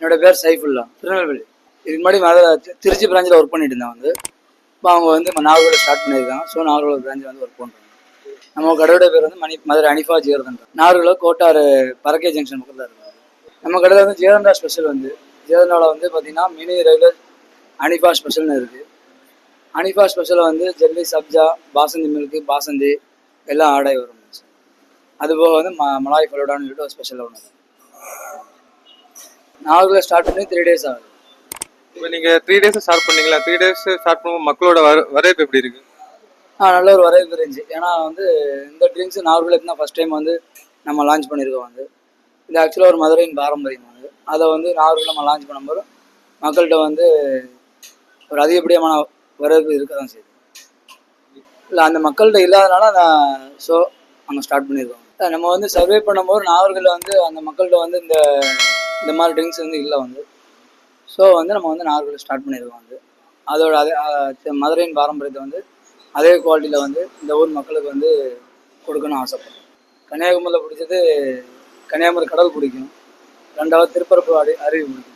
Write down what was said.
என்னோட பேர் சைஃபுல்லா, திருநெல்வேலி. இதுக்கு முன்னாடி திருச்சி பிராஞ்சில் ஒர்க் பண்ணிட்டு இருந்தேன் வந்து. இப்போ அவங்க வந்து இப்போ நாகர்கோவில் ஸ்டார்ட் பண்ணியிருக்காங்க. ஸோ நாகர்கோவில் பிராஞ்சில் வந்து ஒர்க் பண்ணுறாங்க. நம்ம கடையோட பேர் வந்து மதுரை அனிஃபா ஜிகர்தண்டா. நாகர்கோவில் கோட்டாறு பறக்கை ஜங்ஷன் பக்கத்தில் இருக்காங்க. நம்ம கடையில் வந்து ஜிகர்தண்டா ஸ்பெஷல் வந்து ஜிகர்தண்டாவில் வந்து பார்த்தீங்கன்னா மினி ரெகுலர் அனிஃபா ஸ்பெஷல்னு இருக்குது. அனிஃபா ஸ்பெஷலில் வந்து ஜெல்லி, சப்ஜா, பாசந்தி மில்க்கு, பாசந்தி எல்லாம் ஆடை வரும். அதுபோக வந்து மலாய் ஃபலூடான்னு சொல்லிட்டு ஒரு ஸ்பெஷலாக ஒன்று. நாகர்கோவில் ஸ்டார்ட் பண்ணி 3 days ஆகுது. இப்போ நீங்கள் 3 days ஸ்டார்ட் பண்ணீங்களா? 3 days ஸ்டார்ட் பண்ணும்போது மக்களோட வரவேற்பு எப்படி இருக்கு? நல்ல ஒரு வரவேற்பு இருந்துச்சு. ஏன்னா வந்து இந்த ட்ரிங்க்ஸ் நாகர்கோவிலுக்கு தான் ஃபஸ்ட் டைம் வந்து நம்ம லான்ச் பண்ணியிருக்கோம் வந்து. இது ஆக்சுவலாக ஒரு மதுரையின் பாரம்பரியம் வந்து. அதை வந்து நாகர்கோவில் நம்ம லான்ச் பண்ணும்போது மக்கள்கிட்ட வந்து ஒரு அதிகப்படியான வரவேற்பு இருக்க தான் செய்யுது. இல்லை, அந்த மக்கள்கிட்ட இல்லாதனால ஸோ நம்ம ஸ்டார்ட் பண்ணியிருக்கோம். நம்ம வந்து சர்வே பண்ணும்போது நாகர்கோவில் வந்து அந்த மக்கள்கிட்ட வந்து இந்த மாதிரி ட்ரிங்க்ஸ் வந்து இல்லை வந்து. ஸோ வந்து நம்ம வந்து நாகர்கோவில் ஸ்டார்ட் பண்ணியிருக்கோம் வந்து. அதோட மதுரையின் பாரம்பரியத்தை வந்து அதே குவாலிட்டியில் வந்து இந்த ஊர் மக்களுக்கு வந்து கொடுக்கணும்னு ஆசைப்படுறோம். கன்னியாகுமரியில் பிடிச்சது கன்னியாகுமரி கடல் பிடிக்கும். 2வது திருப்பரப்பு அருவி பிடிக்கும்.